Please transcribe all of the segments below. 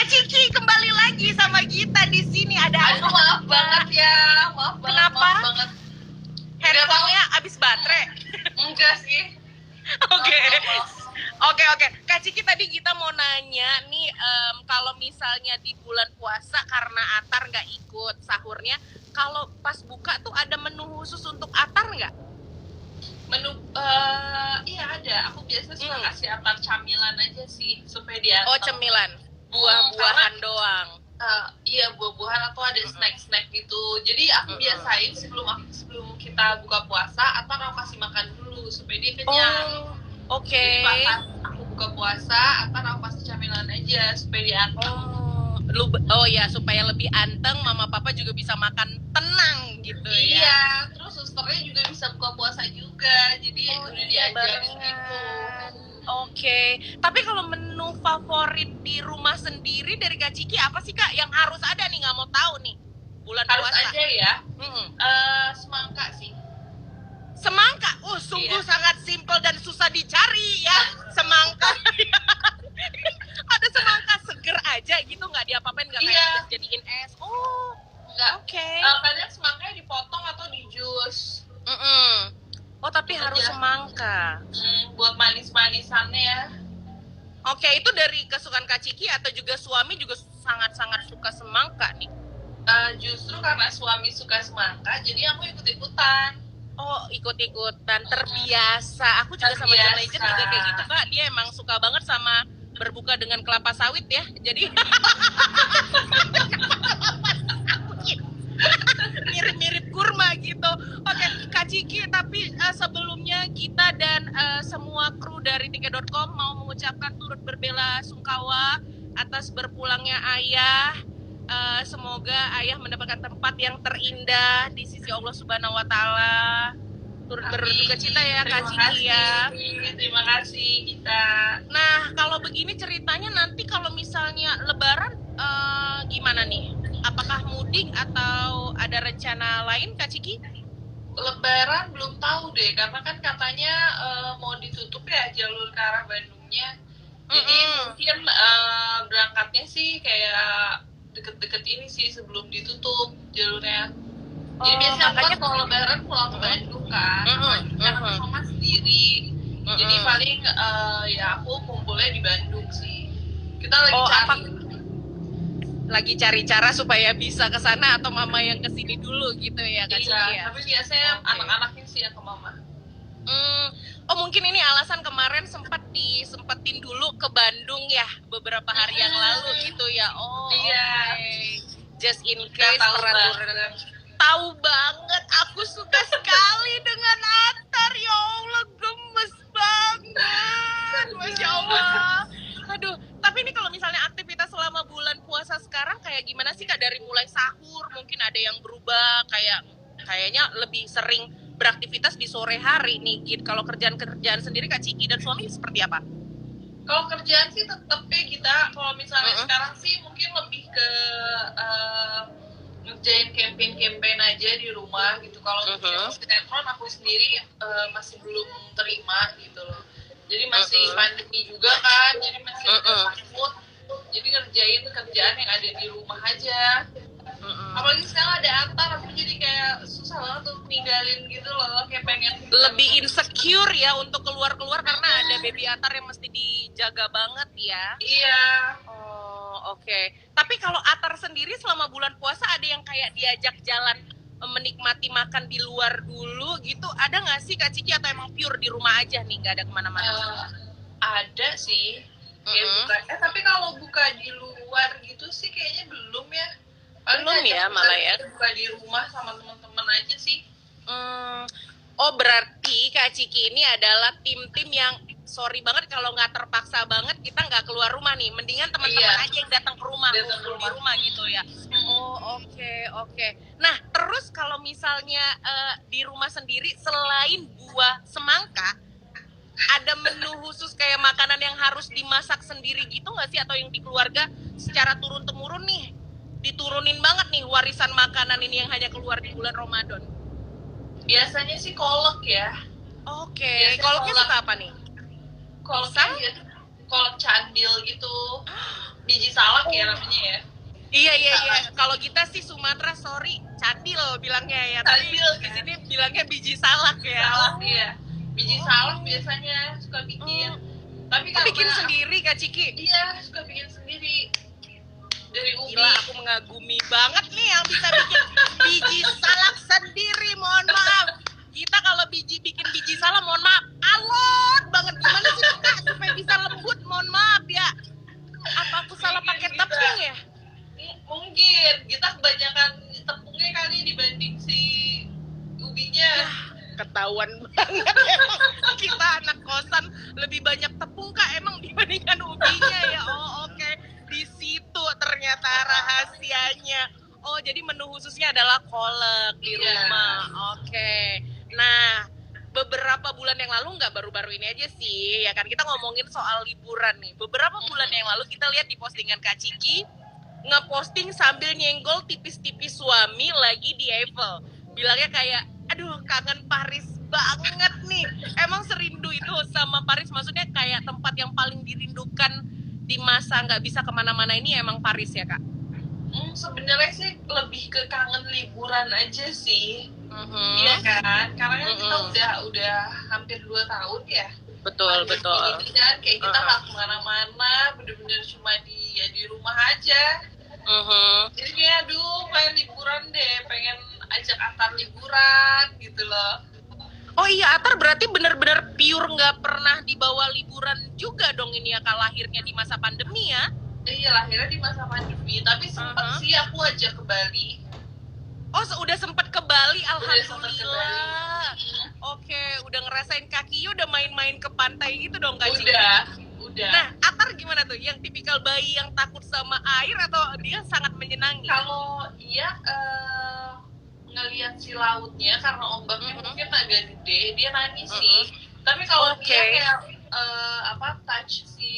Ciki kembali lagi sama kita di sini. Ada Aduh, maaf banget ya, Kenapa? maaf banget. Handphonenya habis baterai. Enggak sih. Oke. Maaf. Oke. Kak Ciki, tadi kita mau nanya nih, kalau misalnya di bulan puasa karena Atar nggak ikut sahurnya, kalau pas buka tuh ada menu khusus untuk Atar nggak? Menu, iya ada. Aku biasa suka kasih Atar camilan aja sih supaya dia. Oh, cemilan. Buah-buahan doang. Iya, buah-buahan atau ada snack-snack gitu. Jadi aku biasain sebelum kita buka puasa, Atar aku kasih makan dulu supaya dia kenyang. Oke. Jadi pas aku buka puasa, Atar aku kasih camilan aja supaya dia anteng. Oh ya, supaya lebih anteng, mama papa juga bisa makan tenang gitu ya. Iya, terus susternya juga bisa buka puasa juga. Jadi udah diajarin gitu. Oke. Tapi kalau menu favorit di rumah sendiri dari Kak Ciki apa sih Kak? Yang harus ada nih, nggak mau tahu nih. Bulan Harus puasa. aja ya. Semangka sih. Semangka. Sungguh sangat simpel dan susah dicari ya. Semangka. Ada semangka seger aja gitu, nggak diapa-apain, nggak kayak jadiin es. Enggak. Oke. Kadang semangkanya dipotong atau di jus. Oh, tapi harus semangka. Buat manis-manisannya ya. Oke, itu dari kesukaan Kak Ciki atau juga suami juga sangat-sangat suka semangka nih? Justru karena suami suka semangka, jadi aku ikut-ikutan. Oh, ikut-ikutan, terbiasa. Aku juga sama John Legend juga kayak gitu Kak. Dia emang suka banget sama berbuka dengan kelapa sawit ya. Jadi mirip-mirip kurma gitu. Oke, Kak Ciki, tapi sebelumnya kita dan semua kru dari tiket.com mau mengucapkan turut berbela-sungkawa atas berpulangnya Ayah. Semoga Ayah mendapatkan tempat yang terindah di sisi Allah Subhanahu wa Ta'ala. Turut berduka cita ya Kak Ciki ya. Terima kasih kita. Nah, kalau begini ceritanya nanti kalau misalnya Lebaran gimana nih? Apakah mudik atau ada rencana lain Kak Ciki? Lebaran belum tahu deh, karena kan katanya mau ditutup ya jalur ke arah Bandungnya. Jadi mungkin berangkatnya sih kayak deket-deket ini sih sebelum ditutup jalurnya. Jadi biasanya aku kalau Lebaran pulang ke Bandung kan, karena sama sendiri. Jadi paling ya aku kumpulnya di Bandung sih. Kita lagi cari cara supaya bisa ke sana atau mama yang ke sini dulu gitu ya Kak Ciki ya. Tapi biasanya anak-anaknya sih yang ke mama. Oh, mungkin ini alasan kemarin disempetin dulu ke Bandung ya beberapa hari yang lalu gitu ya. Oh, okay. Just in case peraturan. Tahu banget, aku suka sekali dengan Atar, ya Allah, gemes banget, Masya Allah. Aduh, tapi ini kalau misalnya aktivitas selama bulan puasa sekarang kayak gimana sih Kak? Dari mulai sahur, mungkin ada yang berubah, kayaknya lebih sering beraktivitas di sore hari nih, gitu. Kalau kerjaan sendiri Kak Ciki dan suami seperti apa? Kalau kerjaan sih tetep ya kita, kalau misalnya sekarang sih mungkin lebih ke ngerjain campaign aja di rumah gitu. Kalau untuk sinetron aku sendiri masih belum terima gitu loh. Jadi masih pandemi juga kan, jadi masih takut. Jadi ngerjain kerjaan yang ada di rumah aja. Apalagi sekarang ada Atar, aku jadi kayak susah banget untuk ninggalin gitu loh, kayak pengen lebih insecure ya untuk keluar-keluar karena ada baby Atar yang mesti dijaga banget ya. Iya. Oke. Tapi kalau Atar sendiri selama bulan puasa ada yang kayak diajak jalan menikmati makan di luar dulu gitu, ada nggak sih Kak Ciki atau emang pure di rumah aja nih, nggak ada kemana-mana? Ada sih. Tapi kalau buka di luar gitu sih kayaknya belum ya. Belum ya malah ya. Buka di rumah sama teman-teman aja sih. Oh, berarti Kak Ciki ini adalah tim-tim yang sorry banget kalau nggak terpaksa banget kita nggak keluar rumah nih, mendingan teman-teman aja yang datang ke rumah, ngumpul di rumah gitu ya. Oh, oke. Nah, terus kalau misalnya di rumah sendiri selain buah semangka, ada menu khusus kayak makanan yang harus dimasak sendiri gitu nggak sih, atau yang di keluarga secara turun-temurun nih diturunin banget nih warisan makanan ini yang hanya keluar di bulan Ramadan? Biasanya sih kolak ya. Oke. Kolaknya suka apa nih? Kolaknya kolak candil gitu, biji salak ya namanya ya. Iya. Kalau kita sih Sumatera, sorry, candil bilangnya ya. Tapi Candil, di sini bilangnya biji salak ya. Salak ya. Biji salak biasanya suka bikin. Tapi Kau bikin sendiri Kak Ciki? Iya, suka bikin sendiri. Dari ubi. Gila, aku mengagumi banget nih yang bisa bikin biji salak sendiri. Mohon maaf. Kita kalau bikin biji salak, mohon maaf, alot banget. Gimana sih Kak supaya bisa lembut? Mohon maaf ya. Apa aku salah pakai tepung ya? Mungkin kita kebanyakan tepungnya kali dibanding si ubinya. Ketahuan banget emang kita anak kosan lebih banyak tepung Kak emang dibandingkan ubinya ya. Oh oke. Di situ ternyata rahasianya. Oh jadi menu khususnya adalah kolak di rumah. Oke. Nah beberapa bulan yang lalu, nggak baru-baru ini aja sih ya kan, kita ngomongin soal liburan nih. Beberapa bulan yang lalu kita lihat di postingan Kak Ciki ngeposting sambil nyenggol tipis-tipis suami lagi di Eiffel. Bilangnya kayak, aduh kangen Paris banget nih. Emang serindu itu sama Paris, maksudnya kayak tempat yang paling dirindukan di masa nggak bisa kemana-mana ini emang Paris ya Kak? Sebenarnya sih lebih ke kangen liburan aja sih. Iya kan, karena kan kita udah hampir 2 tahun ya. Betul. Ini kan kayak kita nggak kemana-mana, bener-bener cuma di rumah aja. Jadi kayak aduh pengen liburan deh, pengen ajak Atar liburan gitu loh. Oh iya, Atar berarti bener-bener pure nggak pernah dibawa liburan juga dong ini ya Kak, lahirnya di masa pandemi ya? Iya, lahirnya di masa pandemi, tapi sempat sih aku ajak ke Bali. Oh, udah sempet ke Bali, alhamdulillah. Oke, udah ngerasain kakinya, udah main-main ke pantai gitu dong Kak Ciki? Udah. Nah, Atar gimana tuh? Yang tipikal bayi yang takut sama air atau dia sangat menyenangi? Kalau iya ngelihat si lautnya karena ombaknya mungkin agak gede, dia nangis sih. Tapi kalau dia kayak touch si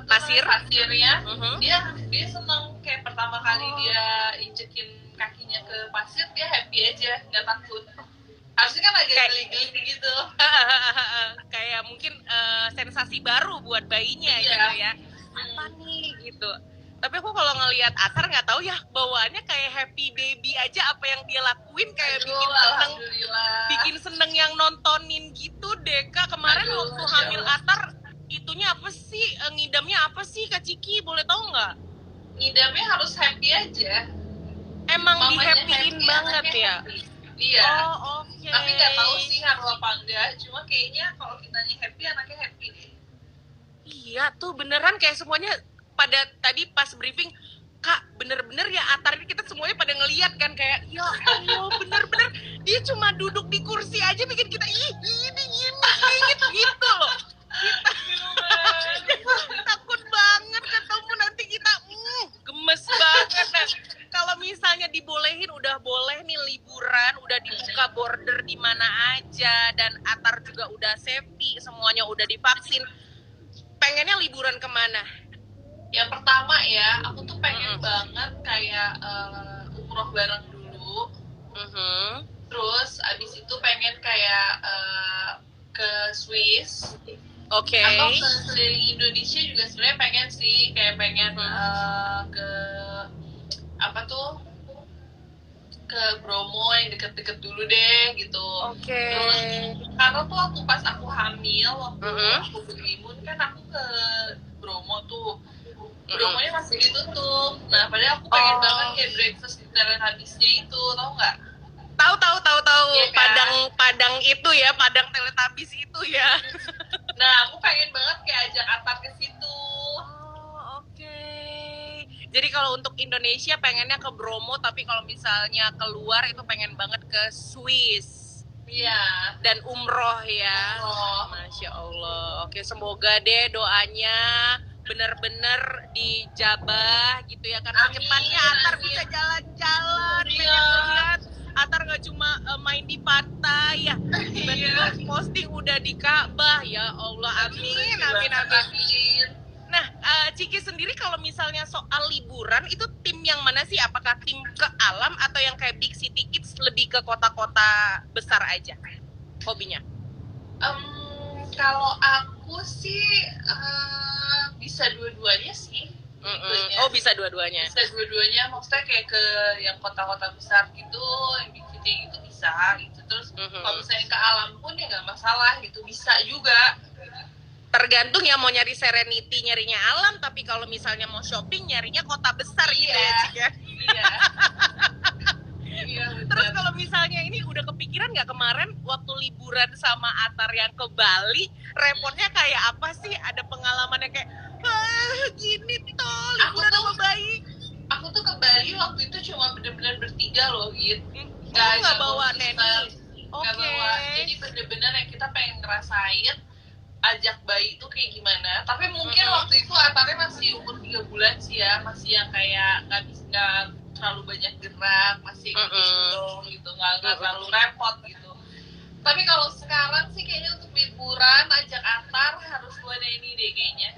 pasirnya, dia seneng. Kayak pertama kali dia injekin kakinya ke pasir, dia happy aja, nggak takut. Harusnya kan agak geli-geli gitu. Kayak mungkin sensasi baru buat bayinya gitu ya. Apa nih gitu. Tapi aku kalau ngelihat Atar nggak tahu ya, bawaannya kayak happy baby aja, apa yang dia lakuin kayak bikin seneng yang nontonin gitu deh Kak. Kemarin waktu hamil Atar itunya apa sih, ngidamnya apa sih Kak Ciki, boleh tahu nggak? Ngidamnya harus happy aja. Emang di-happyin banget ya? Iya. Oh, oke. Tapi nggak tahu sih ngaruh apa enggak, cuma kayaknya kalau kitanya happy, anaknya happy deh. Iya tuh beneran, kayak semuanya pada tadi pas briefing, Kak bener-bener ya Atar ini, kita semuanya pada ngeliat kan kayak ya Allah bener-bener dia cuma duduk di kursi aja bikin kita ini gitu loh. Kita takut banget ketemu nanti kita gemes banget. Nah, kalau misalnya dibolehin, udah boleh nih liburan, udah dibuka border di mana aja, dan Atar juga udah safety, semuanya udah divaksin, pengennya liburan kemana? Yang pertama ya, aku tuh pengen banget kayak umroh bareng dulu. Terus abis itu pengen kayak ke Swiss. Oke. Atau ke keliling Indonesia juga sebenarnya pengen sih, kayak pengen ke apa tuh, ke Bromo yang deket-deket dulu deh gitu. Terus karena tuh waktu pas aku hamil, waktu aku berlimun kan aku ke Bromo tuh. Bromonya masih ditutup. Nah, padahal aku pengen banget kayak breakfast di Teletubbies-nya itu, tau nggak? Tahu. Ya, kan? Padang itu ya, Padang Teletubbies itu ya. Nah, aku pengen banget kayak ajak Atar ke situ. Oke. Jadi kalau untuk Indonesia pengennya ke Bromo, tapi kalau misalnya keluar itu pengen banget ke Swiss. Iya. Dan umroh ya. Masya Allah. Oke, semoga deh doanya bener-bener dijabah gitu ya, karena cepatnya Atar bisa jalan-jalan, pengen lihat Atar nggak cuma main di pantai ya, tiba-tiba posting udah di Ka'bah, ya Allah, amin. Nah, Ciki sendiri kalau misalnya soal liburan itu tim yang mana sih? Apakah tim ke alam atau yang kayak Big City Kids lebih ke kota-kota besar aja hobinya? Kalau aku sih bisa dua-duanya sih. Oh, bisa dua-duanya. Bisa dua-duanya, maksudnya kayak ke yang kota-kota besar gitu, yang big city gitu bisa gitu. Terus kalau misalnya ke alam pun ya nggak masalah gitu, bisa juga. Tergantung ya, mau nyari serenity nyarinya alam, tapi kalau misalnya mau shopping nyarinya kota besar gitu ya, Cik ya. Iya. Iya, Terus kalau misalnya ini udah kepikiran nggak kemarin waktu liburan sama Atar yang ke Bali, repotnya kayak apa sih? Ada pengalaman yang kayak gini tuh liburan sama bayi. Aku tuh ke Bali waktu itu cuma bener-bener bertiga loh gitu. Nggak bawa Neni. Nggak bawa. Jadi bener-bener yang kita pengen ngerasain ajak bayi itu kayak gimana. Tapi mungkin waktu itu Atarnya masih umur 3 bulan sih ya, masih yang kayak nggak terlalu banyak gerak, masih gitu, nggak terlalu repot gitu. Tapi kalau sekarang sih kayaknya untuk liburan ajak Atar harus buat ini deh kayaknya.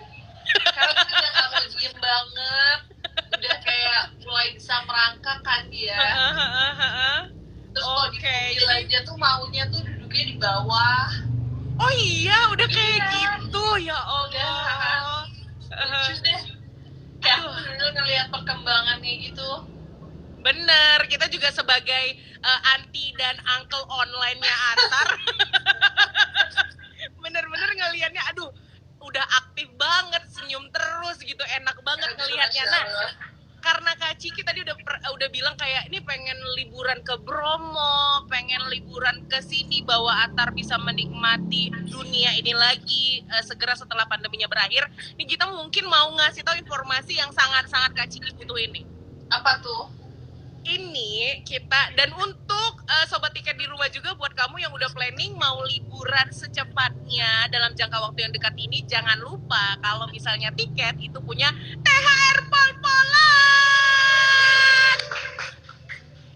Karena tuh udah nggak mau diem banget, udah kayak mulai bisa merangkak kan dia. Terus kalau di mobil aja tuh maunya tuh duduknya di bawah. Oh iya, udah kayak gitu ya Allah. Lucu deh. Kayak aku dulu ngeliat perkembangannya gitu. Bener, kita juga sebagai auntie dan uncle online-nya Atar. Bener-bener ngelihatnya, aduh, udah aktif banget, senyum terus gitu, enak banget ngelihatnya. Nah, karena Kak Ciki tadi udah bilang kayak ini pengen liburan ke Bromo, pengen liburan ke sini, bawa Atar bisa menikmati dunia ini lagi segera setelah pandeminya berakhir. Nih kita mungkin mau ngasih tahu informasi yang sangat-sangat Kak Ciki butuhin nih. Apa tuh? Ini kita, dan untuk sobat tiket di rumah juga, buat kamu yang udah planning mau liburan secepatnya dalam jangka waktu yang dekat ini, jangan lupa kalau misalnya tiket itu punya THR Pol-Polan.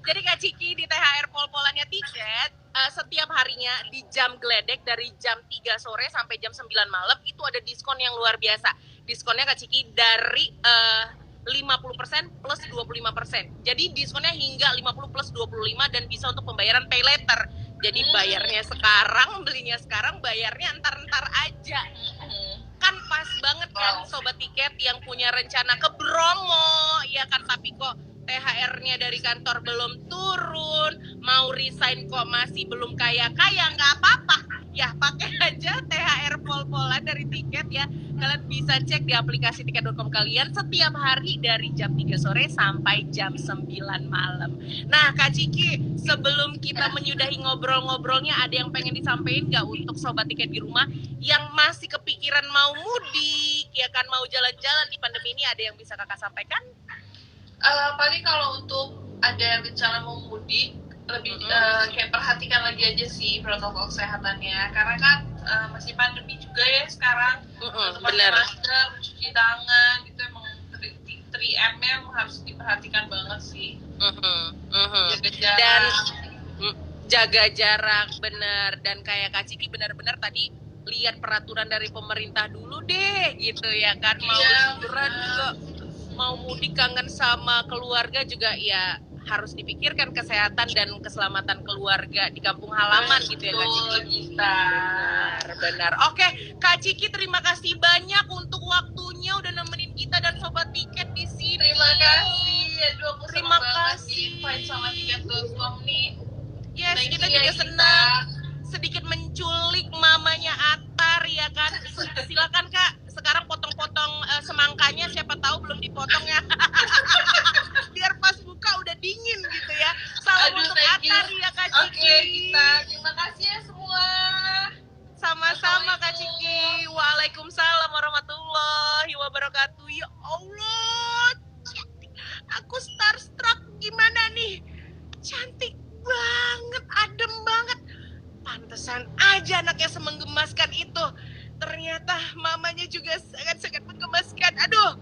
Jadi Kak Ciki di THR Pol-Polannya tiket setiap harinya di jam geledek dari jam 3 sore sampai jam 9 malam itu ada diskon yang luar biasa. Diskonnya Kak Ciki dari 50% plus 25%. Jadi diskonnya hingga 50 plus 25 dan bisa untuk pembayaran pay later. Jadi bayarnya sekarang, belinya sekarang, bayarnya entar-entar aja. Kan pas banget kan sobat tiket yang punya rencana ke Bromo, ya kan, tapi kok THR-nya dari kantor belum turun, mau resign kok masih belum kaya-kaya, nggak apa-apa. Ya pakai aja THR Pol-Polan dari tiket ya. Kalian bisa cek di aplikasi tiket.com kalian setiap hari dari jam 3 sore sampai jam 9 malam. Nah Kak Ciki, sebelum kita menyudahi ngobrol-ngobrolnya, ada yang pengen disampaikan nggak untuk sobat tiket di rumah yang masih kepikiran mau mudik, ya kan, mau jalan-jalan di pandemi ini, ada yang bisa Kakak sampaikan? Paling kalau untuk ada rencana mau mudik, lebih kayak perhatikan lagi aja sih protokol kesehatannya, karena kan masih pandemi juga ya sekarang. Pakai masker, cuci tangan, itu emang 3M harus diperhatikan banget sih. Jaga jarak. Dan jaga jarak, bener. Dan kayak Kak Ciki benar-benar tadi lihat peraturan dari pemerintah dulu deh gitu ya kan. Mau liburan juga, mau mudik kangen sama keluarga juga ya harus dipikirkan kesehatan dan keselamatan keluarga di kampung halaman gitu ya Kak Ciki. Benar. Oke, Kak Ciki terima kasih banyak untuk waktunya udah nemenin kita dan sobat tiket di sini. Terima kasih. Aduh, aku terima kasih sama tiket.com nih. Yes, kita juga senang sedikit menculik mamanya Atar ya kan. Silakan Kak, sekarang potong-potong semangkanya, siapa tahu belum dipotong ya. Biar pas buka udah dingin gitu ya. Salam untuk Atar ya Kak Ciki. Oke, kita terima kasih ya semua. Sama-sama Kak Ciki. Waalaikumsalam warahmatullahi wabarakatuh. Ya Allah, cantik. Aku starstruck, gimana nih? Cantik banget, adem banget. Pantesan aja anaknya semenggemaskan itu. Ternyata mamanya juga sangat-sangat menggemaskan. Aduh,